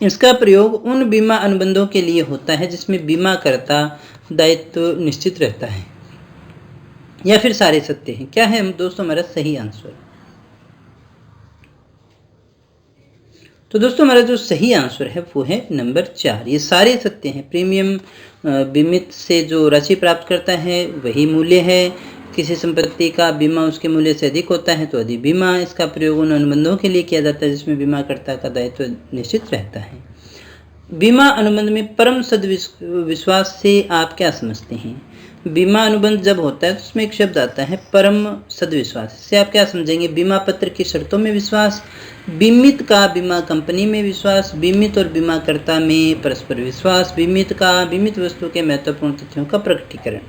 इसका प्रयोग उन बीमा अनुबंधों के लिए होता है जिसमें बीमाकर्ता दायित्व निश्चित रहता है। या फिर सारे सत्य हैं। क्या है दोस्तों हमारा सही आंसर? तो दोस्तों हमारा जो सही आंसर है वो है नंबर 4, ये सारे सत्य हैं। प्रीमियम बीमित से जो राशि प्राप्त करता है वही मूल्य है। किसी संपत्ति का बीमा उसके मूल्य से अधिक होता है तो अधिक बीमा। इसका प्रयोग उन अनुबंधों के लिए किया जाता है जिसमें बीमाकर्ता का दायित्व निश्चित रहता है। बीमा अनुबंध में परम सद्विश्वास से आप क्या समझते हैं? बीमा अनुबंध जब होता है तो उसमें एक शब्द आता है परम सद्विश्वास। इससे आप क्या समझेंगे? बीमा पत्र की शर्तों में विश्वास, बीमित का बीमा कंपनी में विश्वास, बीमित और बीमाकर्ता में परस्पर विश्वास, बीमित का बीमित वस्तु के महत्वपूर्ण तथ्यों का प्रकटीकरण।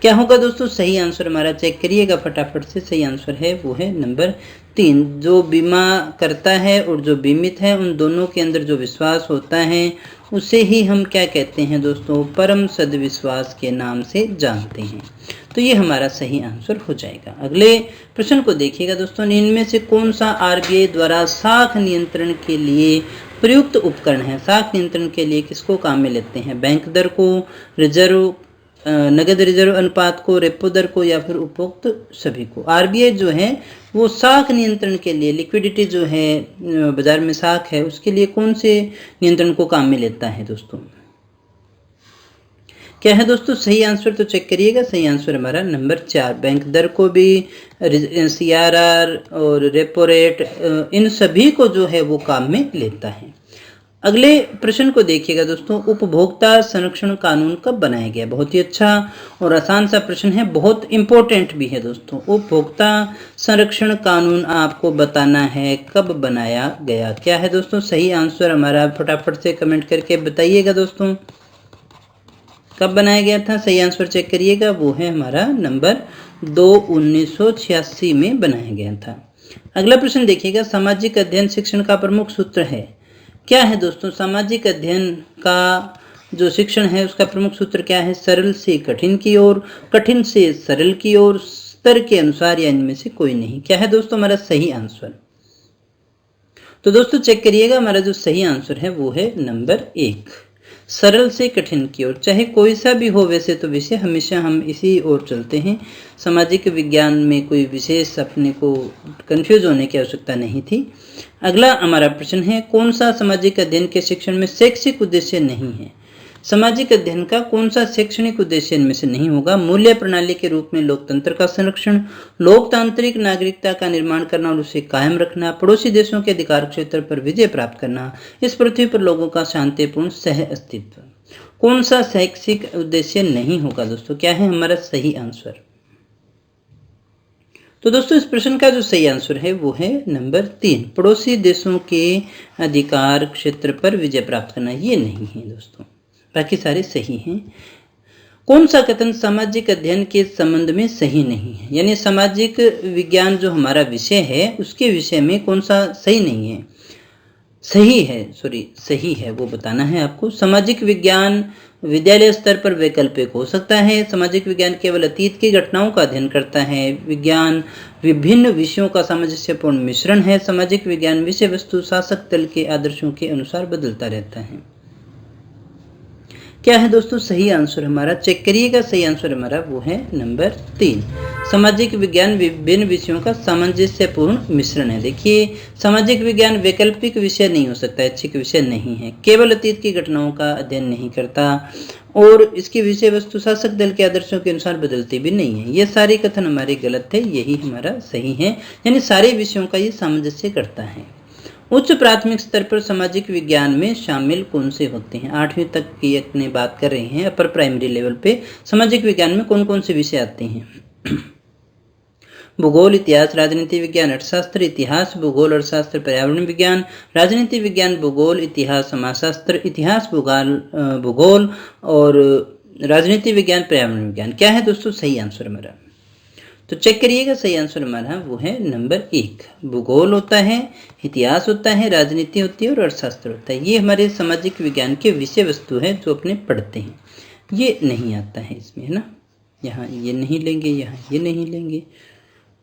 क्या होगा दोस्तों सही आंसर हमारा? चेक करिएगा फटाफट से। सही आंसर है वो है नंबर 3। जो बीमा करता है और जो बीमित है उन दोनों के अंदर जो विश्वास होता है उसे ही हम क्या कहते हैं दोस्तों? परम सद्विश्वास के नाम से जानते हैं। तो ये हमारा सही आंसर हो जाएगा। अगले प्रश्न को देखिएगा दोस्तों। इनमें से कौन सा आरबीआई द्वारा साख नियंत्रण के लिए प्रयुक्त उपकरण है? साख नियंत्रण के लिए किसको काम में लेते हैं? बैंक दर को, रिजर्व नगद रिजर्व अनुपात को, रेपो दर को, या फिर उपरोक्त सभी को? आरबीआई जो है वो साख नियंत्रण के लिए, लिक्विडिटी जो है बाजार में साख है उसके लिए कौन से नियंत्रण को काम में लेता है दोस्तों? क्या है दोस्तों सही आंसर? तो चेक करिएगा। सही आंसर हमारा नंबर 4, बैंक दर को भी, सीआरआर और रेपो रेट, इन सभी को जो है वो काम में लेता है। अगले प्रश्न को देखिएगा दोस्तों। उपभोक्ता संरक्षण कानून कब बनाया गया? बहुत ही अच्छा और आसान सा प्रश्न है, बहुत इंपॉर्टेंट भी है दोस्तों। उपभोक्ता संरक्षण कानून आपको बताना है कब बनाया गया। क्या है दोस्तों सही आंसर हमारा? फटाफट से कमेंट करके बताइएगा दोस्तों कब बनाया गया था। सही आंसर चेक करिएगा, वो है हमारा नंबर 2, 1986 में बनाया गया था। अगला प्रश्न देखिएगा। सामाजिक अध्ययन शिक्षण का प्रमुख सूत्र है। क्या है दोस्तों सामाजिक अध्ययन का जो शिक्षण है उसका प्रमुख सूत्र क्या है? सरल से कठिन की ओर, कठिन से सरल की ओर, स्तर के अनुसार, या इनमें से कोई नहीं। क्या है दोस्तों हमारा सही आंसर? तो दोस्तों चेक करिएगा, हमारा जो सही आंसर है वो है नंबर 1, सरल से कठिन की ओर। चाहे कोई सा भी हो, वैसे तो विषय हमेशा हम इसी ओर चलते हैं। सामाजिक विज्ञान में कोई विशेष अपने को कंफ्यूज होने की आवश्यकता नहीं थी। अगला हमारा प्रश्न है, कौन सा सामाजिक अध्ययन के शिक्षण में शैक्षिक उद्देश्य नहीं है? सामाजिक अध्ययन का कौन सा शैक्षणिक उद्देश्य इनमें से नहीं होगा? मूल्य प्रणाली के रूप में लोकतंत्र का संरक्षण, लोकतांत्रिक नागरिकता का निर्माण करना और उसे कायम रखना, पड़ोसी देशों के अधिकार क्षेत्र पर विजय प्राप्त करना, इस पृथ्वी पर लोगों का शांतिपूर्ण सह अस्तित्व। कौन सा शैक्षिक उद्देश्य नहीं होगा दोस्तों? क्या है हमारा सही आंसर? तो दोस्तों इस प्रश्न का जो सही आंसर है वो है नंबर 3, पड़ोसी देशों के अधिकार क्षेत्र पर विजय प्राप्त करना। ये नहीं है दोस्तों, बाकी सारे सही हैं। कौन सा कथन सामाजिक अध्ययन के संबंध में सही नहीं है? यानी सामाजिक विज्ञान जो हमारा विषय है उसके विषय में कौन सा सही नहीं है? सही है वो बताना है आपको। सामाजिक विज्ञान विद्यालय स्तर पर वैकल्पिक हो सकता है। सामाजिक विज्ञान केवल अतीत की घटनाओं का अध्ययन करता है। विज्ञान विभिन्न विषयों का सामंजस्यपूर्ण मिश्रण है। सामाजिक विज्ञान विषय वस्तु शासक दल के आदर्शों के अनुसार बदलता रहता है। क्या है दोस्तों सही आंसर हमारा? चेक करिएगा, सही आंसर हमारा वो है नंबर 3, सामाजिक विज्ञान विभिन्न विषयों का सामंजस्यपूर्ण मिश्रण है। देखिए सामाजिक विज्ञान वैकल्पिक विषय नहीं हो सकता, ऐच्छिक विषय नहीं है, केवल अतीत की घटनाओं का अध्ययन नहीं करता और इसकी विषय वस्तु शासक दल के आदर्शों के अनुसार बदलती भी नहीं है। ये सारे कथन हमारे गलत है, यही हमारा सही है। यानी सारे विषयों का ये सामंजस्य करता है। उच्च प्राथमिक स्तर पर सामाजिक विज्ञान में शामिल कौन से होते हैं? 8वीं तक की अपने बात कर रहे हैं। अपर प्राइमरी लेवल पे सामाजिक विज्ञान में कौन कौन से विषय आते हैं? भूगोल, इतिहास, राजनीति विज्ञान, अर्थशास्त्र, इतिहास, भूगोल, अर्थशास्त्र, पर्यावरण विज्ञान, राजनीति विज्ञान, भूगोल, इतिहास, समाजशास्त्र, इतिहास, भूगोल और राजनीति विज्ञान, पर्यावरण विज्ञान। क्या है दोस्तों सही आंसर हमारा? तो चेक करिएगा, सही आंसर हमारा वो है नंबर 1, भूगोल होता है, इतिहास होता है, राजनीति होती है और अर्थशास्त्र होता है। ये हमारे सामाजिक विज्ञान के विषय वस्तु है जो अपने पढ़ते हैं। ये नहीं आता है इसमें, है ना, यहाँ ये नहीं लेंगे, यहाँ ये नहीं लेंगे।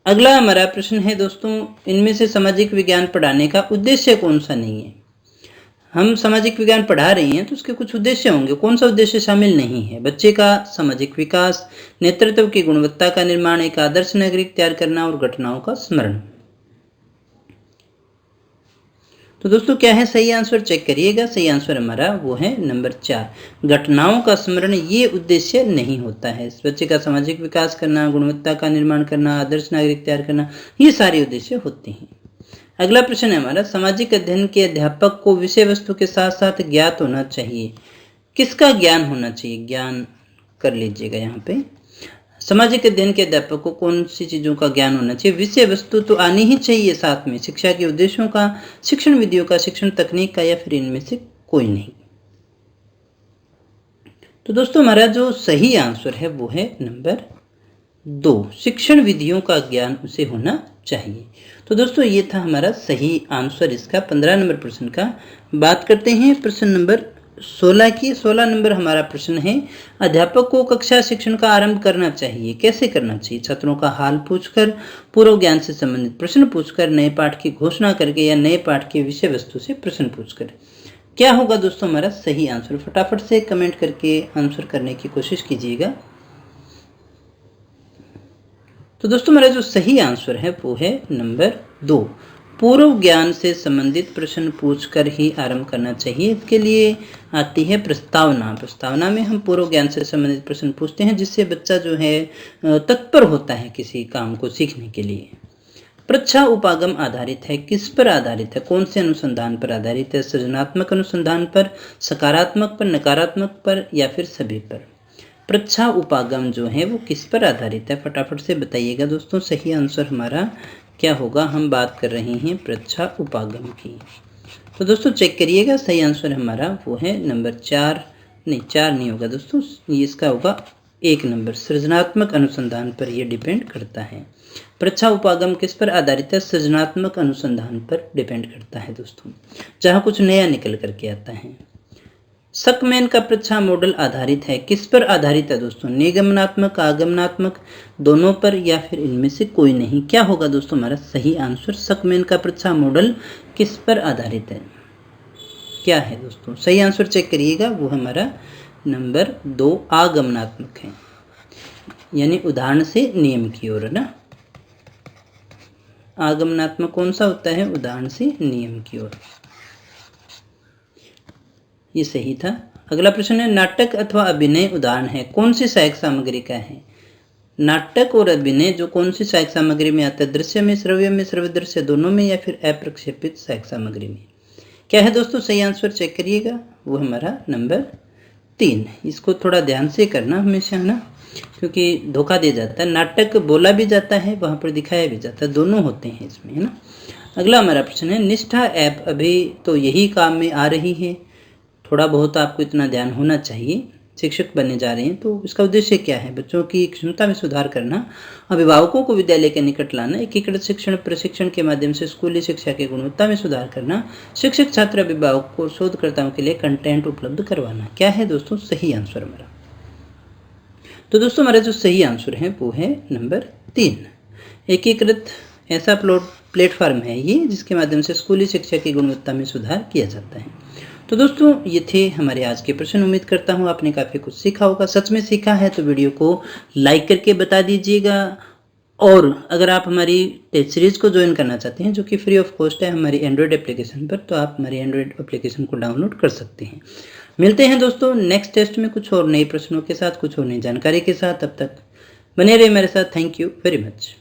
अगला हमारा प्रश्न है दोस्तों, इनमें से सामाजिक विज्ञान पढ़ाने का उद्देश्य कौन सा नहीं है? हम सामाजिक विज्ञान पढ़ा रहे हैं तो उसके कुछ उद्देश्य होंगे। कौन सा उद्देश्य शामिल नहीं है? बच्चे का सामाजिक विकास, नेतृत्व की गुणवत्ता का निर्माण, एक आदर्श नागरिक तैयार करना और घटनाओं का स्मरण। तो दोस्तों क्या है सही आंसर, चेक करिएगा। सही आंसर हमारा वो है नंबर 4, घटनाओं का स्मरण। ये उद्देश्य नहीं होता है। बच्चे का सामाजिक विकास करना, गुणवत्ता का निर्माण करना, आदर्श नागरिक तैयार करना, ये सारे उद्देश्य होते हैं। अगला प्रश्न है हमारा, सामाजिक अध्ययन के अध्यापक को विषय वस्तु के साथ साथ ज्ञात होना चाहिए। किसका ज्ञान होना चाहिए? ज्ञान कर लीजिएगा यहाँ पे। सामाजिक अध्ययन के अध्यापक को कौन सी चीजों का ज्ञान होना चाहिए? विषय वस्तु तो आनी ही चाहिए साथ में, शिक्षा के उद्देश्यों का, शिक्षण विधियों का, शिक्षण तकनीक का, या फिर इनमें से कोई नहीं। तो दोस्तों हमारा जो सही आंसर है वो है नंबर 2, शिक्षण विधियों का ज्ञान उसे होना चाहिए। तो दोस्तों ये था हमारा सही आंसर इसका 15 नंबर प्रश्न का। बात करते हैं प्रश्न नंबर 16 की। 16 नंबर हमारा प्रश्न है, अध्यापक को कक्षा शिक्षण का आरंभ करना चाहिए। कैसे करना चाहिए? छात्रों का हाल पूछकर, पूर्व ज्ञान से संबंधित प्रश्न पूछकर, नए पाठ की घोषणा करके, या नए पाठ के विषय वस्तु से प्रश्न पूछकर। क्या होगा दोस्तों हमारा सही आंसर? फटाफट से कमेंट करके आंसर करने की कोशिश कीजिएगा। तो दोस्तों हमारा जो सही आंसर है वो है नंबर 2, पूर्व ज्ञान से संबंधित प्रश्न पूछकर ही आरंभ करना चाहिए। इसके लिए आती है प्रस्तावना। प्रस्तावना में हम पूर्व ज्ञान से संबंधित प्रश्न पूछते हैं, जिससे बच्चा जो है तत्पर होता है किसी काम को सीखने के लिए। परीक्षा उपागम आधारित है, किस पर आधारित है? कौन से अनुसंधान पर आधारित है? सृजनात्मक अनुसंधान पर, सकारात्मक पर, नकारात्मक पर, या फिर सभी पर? परीक्षा उपागम जो है वो किस पर आधारित है? फटाफट से बताइएगा दोस्तों। सही आंसर हमारा क्या होगा? हम बात कर रहे हैं परीक्षा उपागम की। तो दोस्तों चेक करिएगा, सही आंसर हमारा वो है नंबर 4 नहीं होगा दोस्तों, ये इसका होगा 1 नंबर, सृजनात्मक अनुसंधान पर ये डिपेंड करता है। परीक्षा उपागम किस पर आधारित है? सृजनात्मक अनुसंधान पर डिपेंड करता है दोस्तों, जहाँ कुछ नया निकल करके आता है। सकमैन का परीक्षा मॉडल आधारित है, किस पर आधारित है दोस्तों? निगमनात्मक, आगमनात्मक, दोनों पर, या फिर इनमें से कोई नहीं? क्या होगा दोस्तों हमारा सही आंसर? सकमैन का परीक्षा मॉडल किस पर आधारित है? क्या है दोस्तों? सही आंसर चेक करिएगा, वो हमारा नंबर 2 आगमनात्मक है, यानी उदाहरण से नियम की ओर ना। आगमनात्मक कौन सा होता है? उदाहरण से नियम की ओर। ये सही था। अगला प्रश्न है, नाटक अथवा अभिनय उदाहरण है, कौन सी सहायक सामग्री का है? नाटक और अभिनय जो कौन सी सहायक सामग्री में आता है? दृश्य में, श्रव्य में, श्रव्यदृश्य दोनों में, या फिर अप्रक्षेपित सहायक सामग्री में? क्या है दोस्तों सही आंसर? चेक करिएगा, वो हमारा नंबर 3। इसको थोड़ा ध्यान से करना हमेशा, है ना, क्योंकि धोखा दे जाता है। नाटक बोला भी जाता है, वहाँ पर दिखाया भी जाता है, दोनों होते हैं इसमें, है ना। अगला हमारा प्रश्न है, निष्ठा ऐप अभी तो यही काम में आ रही है, थोड़ा बहुत आपको इतना ध्यान होना चाहिए। शिक्षक बनने जा रहे हैं तो इसका उद्देश्य क्या है? बच्चों की क्षमता में सुधार करना, अभिभावकों को विद्यालय के निकट लाना, एकीकृत शिक्षण प्रशिक्षण के माध्यम से स्कूली शिक्षा की गुणवत्ता में सुधार करना, शिक्षक छात्र अभिभावक को शोधकर्ताओं के लिए कंटेंट उपलब्ध करवाना। क्या है दोस्तों सही आंसर हमारा? तो दोस्तों हमारा जो सही आंसर है वो है नंबर 3, एकीकृत ऐसा प्लेटफॉर्म है ये जिसके माध्यम से स्कूली शिक्षा की गुणवत्ता में सुधार किया जाता है। तो दोस्तों ये थे हमारे आज के प्रश्न। उम्मीद करता हूँ आपने काफ़ी कुछ सीखा होगा। सच में सीखा है तो वीडियो को लाइक करके बता दीजिएगा, और अगर आप हमारी टेस्ट सीरीज़ को ज्वाइन करना चाहते हैं जो कि फ्री ऑफ कॉस्ट है हमारी एंड्रॉयड एप्लीकेशन पर, तो आप हमारी एंड्रॉयड एप्लीकेशन को डाउनलोड कर सकते हैं। मिलते हैं दोस्तों नेक्स्ट टेस्ट में कुछ और नए प्रश्नों के साथ, कुछ और नई जानकारी के साथ। तब तक बने रहिए मेरे साथ। Thank you very much.